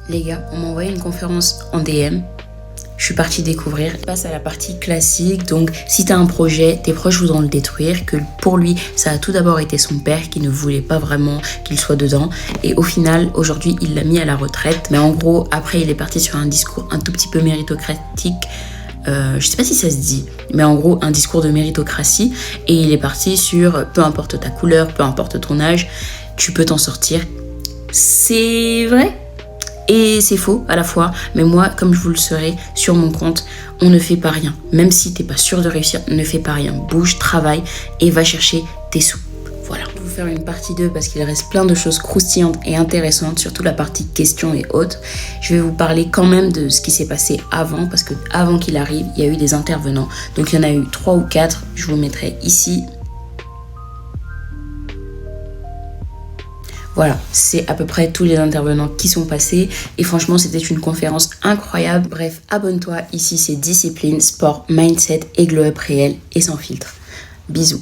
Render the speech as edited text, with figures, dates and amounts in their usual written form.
Les gars, on m'a envoyé une conférence en DM. Je suis partie découvrir. Je passe à la partie classique. Donc, si tu as un projet, tes proches voudront le détruire. Que pour lui, ça a tout d'abord été son père qui ne voulait pas vraiment qu'il soit dedans. Et au final, aujourd'hui, il l'a mis à la retraite. Mais en gros, après, il est parti sur un discours un tout petit peu méritocratique. Je sais pas si ça se dit, mais en gros, un discours de méritocratie. Et il est parti sur peu importe ta couleur, peu importe ton âge, tu peux t'en sortir. C'est vrai et c'est faux à la fois, mais moi, comme je vous le serai, sur mon compte, on ne fait pas rien. Même si t'es pas sûr de réussir, ne fais pas rien. Bouge, travaille et va chercher tes sous. Voilà. Je vais vous faire une partie 2 parce qu'il reste plein de choses croustillantes et intéressantes, surtout la partie questions et autres. Je vais vous parler quand même de ce qui s'est passé avant, parce que avant qu'il arrive, il y a eu des intervenants. Donc il y en a eu 3 ou 4, je vous mettrai ici. Voilà, c'est à peu près tous les intervenants qui sont passés et franchement, c'était une conférence incroyable. Bref, abonne-toi, ici c'est discipline, sport, mindset et glow up réel et sans filtre. Bisous.